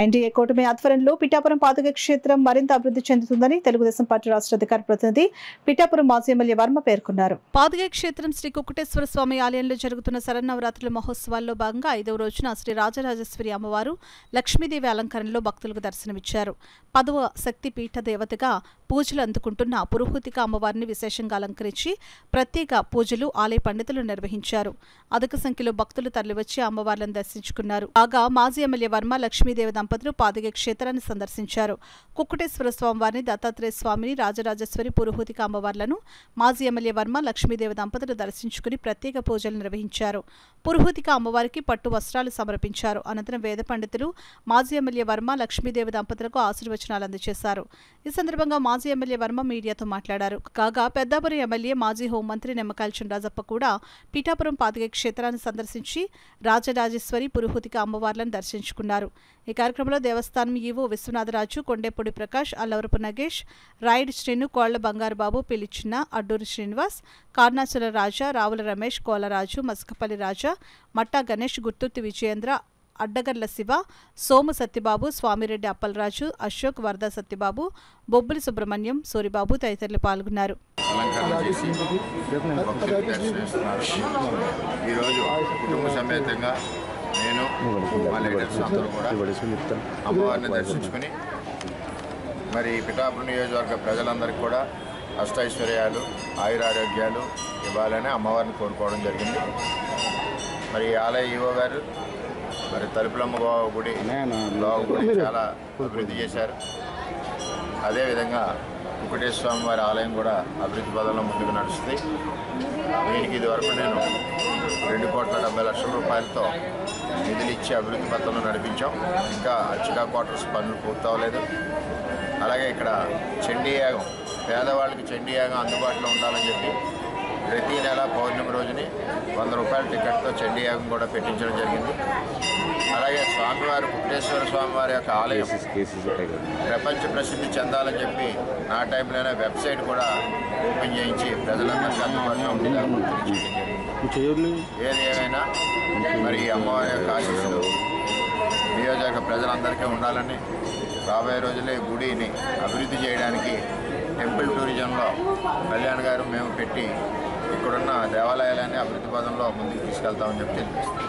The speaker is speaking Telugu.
ఎన్డీఏ కూటమి ఆధ్వర్యంలో పిఠాపురం పాదుక క్షేత్రం మరింత అభివృద్ధి చెందుతుందని తెలుగుదేశం పార్టీ రాష్ట్ర అధికార ప్రతినిధి పిఠాపురం మాజీ ఎమ్మెల్యే వర్మ పేర్కొన్నారు. పాదుక క్షేత్రం శ్రీ కుక్కుటేశ్వర స్వామి ఆలయంలో జరుగుతున్న శరన్నవరాత్రుల మహోత్సవాల్లో భాగంగా 5వ రోజున శ్రీ రాజరాజేశ్వరి అమ్మవారు లక్ష్మీదేవి అలంకరణలో భక్తులకు దర్శనమిచ్చారు. 10వ శక్తి పీఠ దేవతగా పూజలు అందుకుంటున్న పురుహూతిక అమ్మవారిని విశేషంగా అలంకరించి ప్రత్యేక పూజలు ఆలయ పండితులు నిర్వహించారు. అధిక సంఖ్యలో భక్తులు తరలివచ్చి అమ్మవార్లను దర్శించుకున్నారు. కాగా మాజీ ఎమ్మెల్యే వర్మ లక్ష్మీదేవి దంపతులు పాదుక క్షేత్రాన్ని సందర్శించారు. కుక్కుటేశ్వర స్వామివారిని, దత్తాత్రేయ స్వామిని, రాజరాజేశ్వరి, పురుహూతిక అమ్మవార్లను మాజీ ఎమ్మెల్యే వర్మ లక్ష్మీదేవి దంపతులు దర్శించుకుని ప్రత్యేక పూజలు నిర్వహించారు. పురుహూతిక అమ్మవారికి పట్టు వస్త్రాలు సమర్పించారు. అనంతరం వేద పండితులు మాజీ ఎమ్మెల్యే వర్మ లక్ష్మీదేవి దంపతులకు ఆశీర్వచనాలు అందజేశారు. ఈ సందర్భంగా మాజీ ఎమ్మెల్యే వర్మ మీడియాతో మాట్లాడారు. కాగా పెద్దాపురం ఎమ్మెల్యే మాజీ హోంమంత్రి నిమ్మకాయల చినరాజప్ప కూడా పిఠాపురం పాదుక క్షేత్రాన్ని సందర్శించి రాజరాజేశ్వరి, పురుహూతిక అమ్మవార్లను దర్శించుకున్నారు. ఈ కార్యక్రమంలో దేవస్థానం ఈవో విశ్వనాథరాజు, కొండేపూడి ప్రకాష్, అల్లవరపు నగేష్, రాయుడు శ్రీను, కోళ్ల బంగారుబాబు, పిలిచిన్న, అడ్డూరి శ్రీనివాస్, కార్నాచల రాజా, రావుల రమేష్, కోలరాజు, మస్కపల్లి రాజా, మట్టా గణేష్, గుర్తుర్తి విజయేంద్ర, అడ్డగర్ల శివ, సోము సత్యబాబు, స్వామిరెడ్డి అప్పలరాజు, అశోక్, వరద సత్యబాబు, బొబ్బులి సుబ్రహ్మణ్యం, సూరిబాబు తదితరులు పాల్గొన్నారు. నేను మా లీడర్స్ అందరూ కూడా అమ్మవారిని దర్శించుకుని మరి పిఠాపురం నియోజకవర్గ ప్రజలందరికీ కూడా అష్టైశ్వర్యాలు, ఆయురారోగ్యాలు ఇవ్వాలని అమ్మవారిని కోరుకోవడం జరిగింది. మరి ఆలయ ఈవో గారు మరి తలుపులమ్మ గుడి చాలా అభివృద్ధి చేశారు. అదేవిధంగా కుక్కుటేశ్వర స్వామి వారి ఆలయం కూడా అభివృద్ధి పదంలో ముందుకు నడుస్తుంది. దీనికి ఇదివరకు నేను 2,70,00,000 రూపాయలతో నిధులు ఇచ్చి అభివృద్ధి పథంలో నడిపించాం. ఇంకా అర్చకా క్వార్టర్స్ పనులు పూర్తవలేదు. అలాగే ఇక్కడ చండీయాగం, పేదవాళ్ళకి చండీయాగం అందుబాటులో ఉండాలని చెప్పి ప్రతి నెల పౌర్ణమి రోజుని 100 రూపాయల టికెట్తో చండీయాగం కూడా పెట్టించడం జరిగింది. అలాగే స్వామివారి కుక్కుటేశ్వర స్వామివారి యొక్క ఆలయం ప్రపంచ ప్రసిద్ధి చెందాలని చెప్పి నా టైంలోనే వెబ్సైట్ కూడా ఓపెన్ చేయించి ప్రజలందరికీ అందుబాటులో ఉండేలా ఏది ఏమైనా మరి అమ్మవారి యొక్క ఆశీస్సులు నియోజక ప్రజలందరికీ ఉండాలని రాబోయే రోజుల్లో ఈ గుడిని అభివృద్ధి చేయడానికి టెంపుల్ టూరిజంలో కళ్యాణ్ గారు మేము పెట్టి ఇక్కడున్న దేవాలయాలన్నీ అభివృద్ధి పదంలో ముందుకు తీసుకెళ్తామని చెప్పి తెలియజేస్తాం.